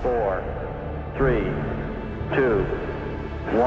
4, 3, 2,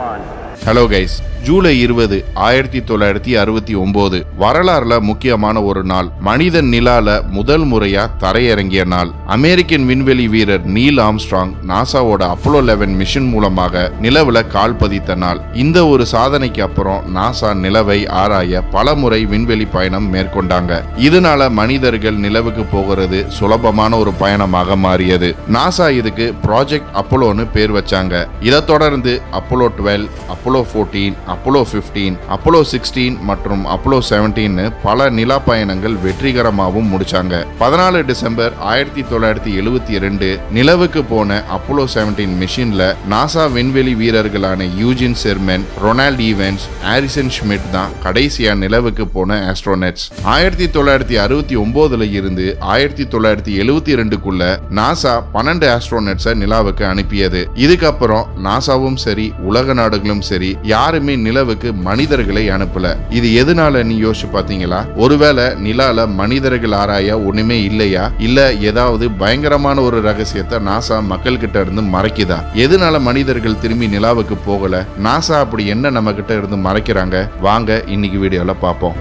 1. Hello guys, July 20, 1969 வரலாறுல முக்கியமான ஒரு நாள். மனிதன் நிலால முதல் முறையா தரையிறங்கிய நாள். அமெரிக்கன் விண்வெளி வீரர் நீல் ஆம்ஸ்ட்ராங் நாசாவோட அப்போலோ 11 மிஷன் மூலமாக நிலவுல கால் பதித்த நாள். இந்த ஒரு சாதனைக்கு அப்புறம் நாசா நிலவை ஆராய பல முறை விண்வெளி பயணம் மேற்கொண்டாங்க. இதனால மனிதர்கள் நிலவுக்கு போகிறது சுலபமான ஒரு பயணமாக மாறியது. நாசா இதுக்கு ப்ராஜெக்ட் அப்போலோன்னு பேர் வச்சாங்க. இதை தொடர்ந்து அப்போலோ 12, அப்போலோ 14, அப்போலோ 15, அப்போலோ 16 மற்றும் அப்போலோ 17 பல நிலா பயணங்கள் வெற்றிகரமாகவும் முடிச்சாங்க. 14 டிசம்பர் 1972 நிலவுக்கு போன அப்போலோ 17 மிஷின்ல நாசா விண்வெளி வீரர்களான Eugene sermon, Ronald evens, Harrison Schmidt தான் கடைசியா நிலவுக்கு போன ஆஸ்ட்ரோனட்ஸ். 1969 இருந்து 1972க்குள்ள நாசா 12 ஆஸ்ட்ரோனட்ஸை நிலாவுக்கு அனுப்பியது. இதுக்கப்புறம் நாசாவும் சரி உலக நாடுகளும் சரி யாருமே நிலவுக்கு மனிதர்களை அனுப்பல. இது எதனால நீ யோசிச்சு பாத்தீங்களா? ஒருவேளை நிலால மனிதர்கள் ஆராய ஒண்ணுமே இல்லையா? இல்ல ஏதாவது பயங்கரமான ஒரு ரகசியத்தை நாசா மக்கள் கிட்ட இருந்து மறைக்குதா? எதனால மனிதர்கள் திரும்பி நிலாவுக்கு போகல? நாசா அப்படி என்ன நம்ம கிட்ட இருந்து மறைக்கிறாங்க? வாங்க இன்னைக்கு வீடியோல பார்ப்போம்.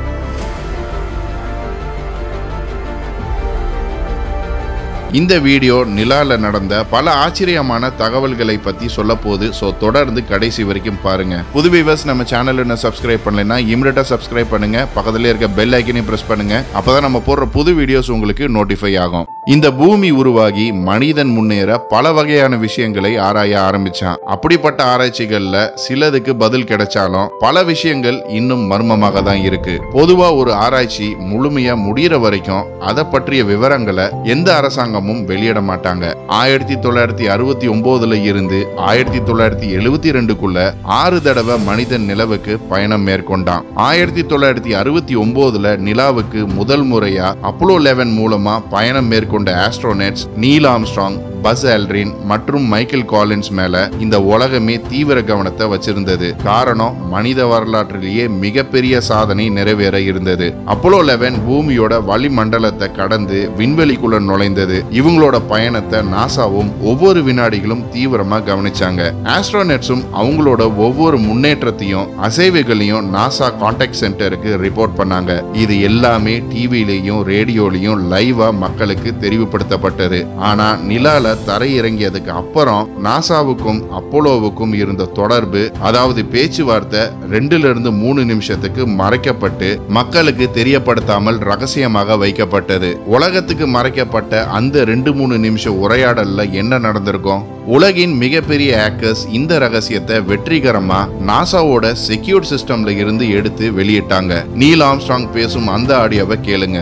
இந்த வீடியோ நிலால நடந்த பல ஆச்சரியமான தகவல்களை பத்தி சொல்ல போகுது. ஸோ தொடர்ந்து கடைசி வரைக்கும் பாருங்க. புது வியூவர்ஸ் நம்ம சேனல் என்ன சப்ஸ்கிரைப் பண்ணலைன்னா இமிடியேட்டா சப்ஸ்கிரைப் பண்ணுங்க. பக்கத்துல இருக்க பெல் ஐக்கனையும் பிரஸ் பண்ணுங்க. அப்பதான் நம்ம போடுற புது வீடியோஸ் உங்களுக்கு நோட்டிஃபை ஆகும். இந்த பூமி உருவாகி மனிதன் முன்னேற பல வகையான விஷயங்களை ஆராய ஆரம்பிச்சான். அப்படிப்பட்ட ஆராய்ச்சிகள்ல சிலதுக்கு பதில் கிடைச்சாலும் பல விஷயங்கள் இன்னும் மர்மமாக தான் இருக்கு. பொதுவா ஒரு ஆராய்ச்சி முழுமையா முடிகிற வரைக்கும் அதை பற்றிய விவரங்களை எந்த அரசாங்கமும் வெளியிட மாட்டாங்க. 1969 இருந்து 1972க்குள்ள 6 தடவை மனிதன் நிலவுக்கு பயணம் மேற்கொண்டான். 1969 நிலாவுக்கு முதல் முறையா அப்போலோ 11 மூலமா பயணம் மேற்கொண்ட astronauts Neil Armstrong, Buzz Aldrin மற்றும் மைக்கேல் காலின்ஸ் மேல இந்த உலகமே தீவிர கவனத்தை வச்சிருந்தது. காரணம், மனித வரலாற்றிலேயே மிகப்பெரிய சாதனை நிறைவேற இருந்தது. அப்போலோ 11 பூமியோட வளிமண்டலத்தை கடந்து விண்வெளிக்குள்ள நுழைந்தது. இவங்களோட பயணத்தை நாசாவும் ஒவ்வொரு வினாடிகளும் தீவிரமா கவனிச்சாங்க. ஆஸ்ட்ரோனட்ஸும் அவங்களோட ஒவ்வொரு முன்னேற்றத்தையும் அசைவுகளையும் நாசா கான்டாக்ட் சென்டருக்கு ரிப்போர்ட் பண்ணாங்க. இது எல்லாமே டிவிலையும் ரேடியோலையும் லைவா மக்களுக்கு தெரிவுபடுத்தப்பட்டது. ஆனா நிலால தரை இறங்கியதுக்கு அப்புறம் நாசாவுக்கும் அப்போலோவுக்கும் இருந்த தொடர்பு, அதாவது பேச்சுவார்த்தை 2-3 நிமிஷத்துக்கு மறைக்கப்பட்டு மக்களுக்கு தெரியப்படுத்தாமல் ரகசியமாக வைக்கப்பட்டது. உலகத்துக்கு மறைக்கப்பட்ட அந்த 2-3 நிமிஷம் உரையாடல்ல என்ன நடந்திருக்கும்? உலகின் மிகப்பெரிய ஹேக்கர்ஸ் இந்த ரகசியத்தை வெற்றிகரமா நாசாவோட செக்யூர்ட் சிஸ்டம்ல இருந்து எடுத்து வெளியிட்டாங்க. நீல் ஆம்ஸ்ட்ராங் பேசும் அந்த ஆடியோவை கேளுங்க.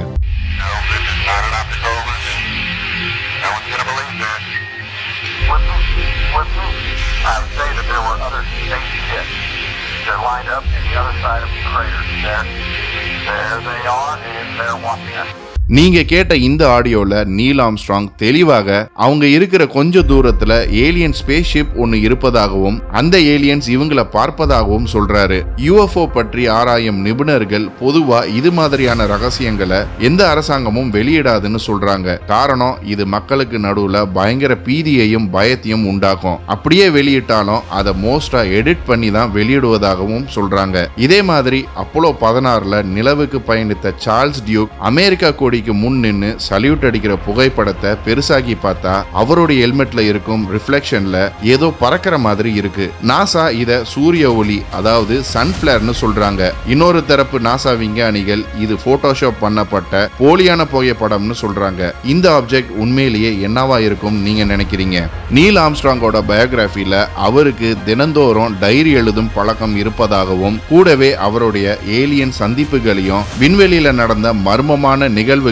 Lined up in the other side of the crater. There they are, and they're watching us. நீங்க கேட்ட இந்த ஆடியோல நீல் ஆம்ஸ்ட்ராங் தெளிவாக அவங்க இருக்கிற கொஞ்ச தூரத்துல ஏலியன் ஸ்பேஸ் ஷிப் ஒன்னு இருப்பதாகவும் அந்த ஏலியன்ஸ் இவங்களை பார்ப்பதாகவும் சொல்றாரு. யுஎஃப்ஓ பற்றி ஆராயும் நிபுணர்கள் பொதுவா இது மாதிரியான ரகசியங்களை எந்த அரசாங்கமும் வெளியிடாதுன்னு சொல்றாங்க. காரணம், இது மக்களுக்கு நடுவுல பயங்கர பீதியையும் பயத்தையும் உண்டாக்கும். அப்படியே வெளியிட்டாலும் அதை மோஸ்டா எடிட் பண்ணி தான் வெளியிடுவதாகவும் சொல்றாங்க. இதே மாதிரி அப்போலோ 16 நிலவுக்கு பயணித்த சார்ல்ஸ் டியூக் அமெரிக்கா கொடிக்கு முன் நின்னு சல்யூட் அடிக்கிற புகைப்படத்தை பெருசாகி பார்த்தா அவருடைய ஹெல்மெட்ல இருக்கும் ரிஃப்ளெக்ஷன்ல ஏதோ பறக்கிற மாதிரி இருக்கு. நாசா இத சூரிய ஒளி, அதாவது சன்ஃபிளேர்னு சொல்றாங்க. இன்னொரு தரப்பு நாசா விஞ்ஞானிகள் இது போட்டோஷாப் பண்ணப்பட்ட போலியான புகைப்படம்னு சொல்றாங்க. இந்த ஆப்ஜெக்ட் உண்மையிலேயே என்னவா இருக்கும் நீங்க நினைக்கிறீங்க? நீல் ஆம்ஸ்ட்ராங்கோட பயோகிராஃபில அவருக்கு தினந்தோறும் டைரி எழுதும் பழக்கம் இருப்பதாகவும் கூடவே அவருடைய ஏலியன் சந்திப்புகளையும் விண்வெளியில நடந்த மர்மமான நிகழ்வுகளையும்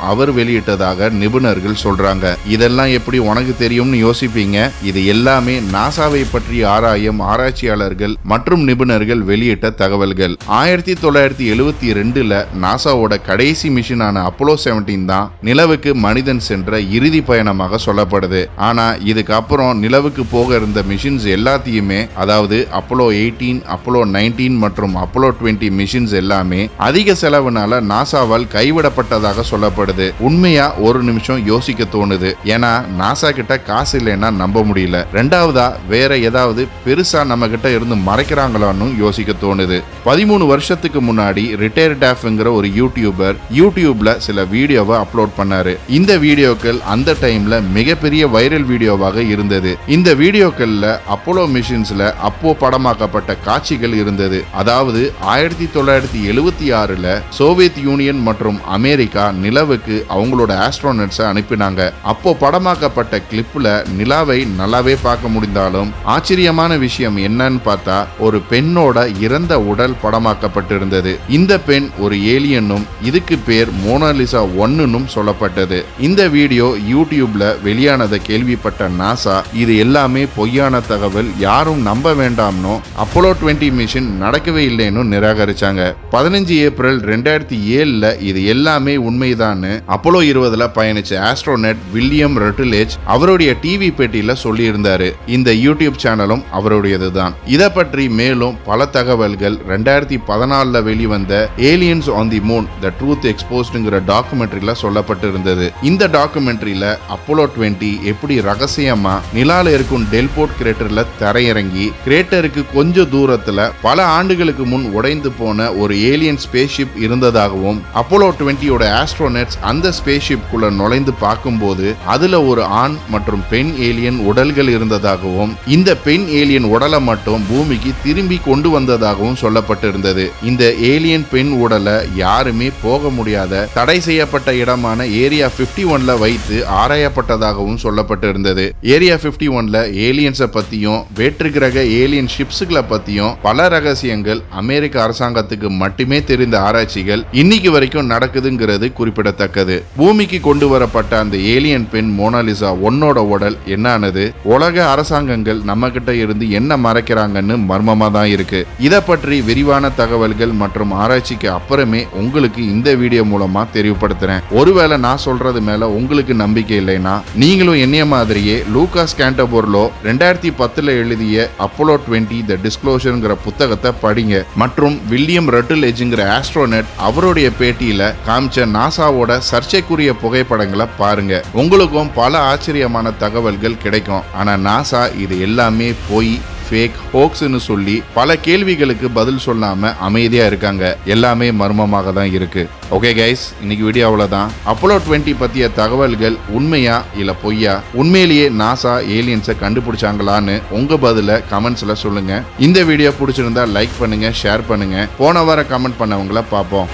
அவர் வெளியிட்டதாக நிபுணர்கள் சொல்றாங்க. இதெல்லாம் எப்படி உனக்கு தெரியும்னு யோசிப்பீங்க. இது எல்லாமே நாசாவை பற்றி ஆராயும் ஆராய்ச்சியாளர்கள் மற்றும் நிபுணர்கள் வெளியிட்ட தகவல்கள். 1972 நாசாவோட கடைசி மிஷனான அப்போலோ 17 தான் நிலவுக்கு மனிதன் சென்ற இறுதி பயணமாக சொல்லப்படுது. ஆனா இதுக்கு அப்புறம் நிலவுக்கு போக இருந்த மிஷன்ஸ் எல்லாத்தையுமே, அதாவது அப்போலோ 18, அப்போலோ 19 மற்றும் அப்போலோ 20 மிஷன்ஸ் எல்லாமே அதிக செலவுனால நாசாவால் கைவிடப்பட்டதாக இருப்பதாக சொல்லப்படுது. உண்மையா ஒரு நிமிஷம் யோசிக்க தோணுது. ஏன்னா நாசா கிட்ட காசு இல்லைன்னா நம்ப முடியல. ரெண்டாவதா வேற ஏதாவது பெருசா நம்ம கிட்ட இருந்து மறைக்கிறாங்களான்னு யோசிக்க தோணுது. 13 வருஷத்துக்கு முன்னாடி ரிட்டையர்ட் டாஃப்ங்கிற ஒரு யூடியூபர் யூடியூப்ல சில வீடியோவை அப்லோட் பண்ணாரு. இந்த வீடியோக்கள் அந்த டைம்ல மிகப்பெரிய வைரல் வீடியோவாக இருந்தது. இந்த வீடியோக்கள்ல அப்போலோ மிஷின்ஸ்ல அப்போ படமாக்கப்பட்ட காட்சிகள் இருந்தது. அதாவது 1976ல சோவியத் யூனியன் மற்றும் அமெரிக்கா நிலவுக்கு அவங்களோட ஆஸ்ட்ரோனட்ஸை அனுப்பினாங்க. அப்போ படமாக்கப்பட்ட கிளிப்ல நிலாவை நல்லாவே பார்க்க முடிந்தாலும் ஆச்சரியமான விஷயம் என்னன்னு பார்த்தா ஒரு பெண்ணோட இறந்த உடல் படமாக்கப்பட்டிருந்தது. இந்த பெண் ஒரு ஏலியனும் இதுக்கு பேர் மோனாலிசா 1னும் சொல்லப்பட்டது. இந்த வீடியோ யூடியூப்ல வெளியானதை கேள்விப்பட்ட நாசா இது எல்லாமே பொய்யான தகவல், யாரும் நம்ப வேண்டாம்னு அப்போலோ 20 மிஷன் நடக்கவே இல்லைன்னு நிராகரிச்சாங்க. 15 ஏப்ரல் 2007ல இது எல்லாமே உண்மைதான்னு அப்போலோ 20ல பயணிச்ச ஆஸ்ட்ரோனட் வில்லியம் ரட்டிலேஜ் அவருடைய டிவி பேட்டியில சொல்லி இருந்தாரு. இந்த யூடியூப் சேனலும் அவருடையதுதான். இதை பற்றி மேலும் பல தகவல்கள் 2014ல வெளிவந்த aliens on the moon the truth எக்ஸ்போஸ்ட்ங்கிற டாக்குமெண்ட்ரியில சொல்லப்பட்டிருந்தது. இந்த டாக்குமெண்ட்ரியில அப்போலோ 20 எப்படி ரகசியமா நிலால இருக்கும் டெல்போர்ட் கிரேட்டர்ல தரையிறங்கி கிரேட்டருக்கு கொஞ்சம் தூரத்துல பல ஆண்டுகளுக்கு முன் உடைந்து போன ஒரு ஏலியன் ஸ்பேஸ்ஷிப் இருந்ததாகவும் அப்போலோ 20யோட ஆஸ்ட்ரோனட்ஸ் அந்த ஸ்பேஸ்ஷிப் குள்ள நுழைந்து பார்க்கும்போது அதுல ஒரு ஆண் மற்றும் பெண் ஏலியன் உடல்கள் இருந்ததாகவும் இந்த பெண் ஏலியன் உடலை மட்டும் பூமிக்கு திரும்பி கொண்டு வந்ததாகவும் சொல்லப்பட்டிருந்தது. இந்த ஏலியன் பெண் உடலை யாருமே போக முடியாத தடை செய்யப்பட்ட இடமான ஏரியா 51ல வைத்து ஆராயப்பட்டதாகவும் சொல்லப்பட்டிருந்தது. ஏரியா 51ல ஏலியன்ஸை பத்தியும் வேற்று கிரக ஏலியன் ஷிப்ஸ்களை பத்தியும் பல ரகசியங்கள் அமெரிக்க அரசாங்கத்துக்கு மட்டுமே தெரிந்த ஆராய்ச்சிகள் இன்னைக்கு வரைக்கும் நடக்குதுங்கிறது குறிப்பிடத்தக்கது. பூமிக்கு கொண்டு வரப்பட்ட அந்த ஏலியன் பெண் மோனாலிசா 1ஓட உடல் என்னானது, உலக அரசாங்கங்கள் நம்ம கிட்ட இருந்து என்ன மறைக்கிறாங்கன்னு மர்மமா தான் இருக்கு. இதை பற்றி விரிவான தகவல்கள் மற்றும் ஆராய்ச்சிக்கு அப்புறமே உங்களுக்கு இந்த வீடியோ மூலமா தெரியப்படுத்துறேன். ஒருவேளை நான் சொல்றது மேல உங்களுக்கு நம்பிக்கை இல்லைன்னா நீங்களும் என்னைய மாதிரியே லூகாஸ் கேண்டபோர்லோ 2010ல எழுதிய அப்போலோ 20 தி டிஸ்க்ளோஷர்ங்கிற புத்தகத்தை படிங்க. மற்றும் வில்லியம் ரட்டிலேஜ்ங்கிற ஆஸ்ட்ரோனட் அவருடைய பேட்டியில காமிச்ச நாசாவோட சர்ச்சைக்குரிய புகைப்படங்களை பாருங்க. உங்களுக்கும் பல ஆச்சரியமான தகவல்கள் கிடைக்கும். ஆனா நாசா இது எல்லாமே போய் ஃபேக் ஹோக்ஸ்னு சொல்லி பல கேள்விகளுக்கு பதில் சொல்லாம அமைதியா இருக்காங்க. எல்லாமே மர்மமாக தான் இருக்கு. ஓகே கைஸ், இன்னைக்கு வீடியோ அவ்வளவுதான். அப்போலோ 20 பத்திய தகவல்கள் உண்மையா இல்ல பொய்யா, உண்மையிலேயே நாசா ஏலியன்ஸை கண்டுபிடிச்சாங்களான்னு உங்க பதில கமெண்ட்ஸ்ல சொல்லுங்க. இந்த வீடியோ பிடிச்சிருந்தா லைக் பண்ணுங்க, ஷேர் பண்ணுங்க. போன வாரம் கமெண்ட் பண்ணவங்கள பார்ப்போம்.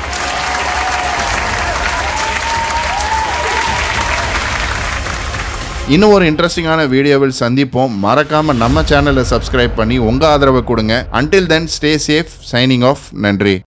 இன்னும் ஒரு இன்ட்ரெஸ்டிங்கான வீடியோவில் சந்திப்போம். மறக்காம நம்ம சேனலை சப்ஸ்கிரைப் பண்ணி உங்க ஆதரவை கொடுங்க. Until then, stay safe. Signing off. நன்றி.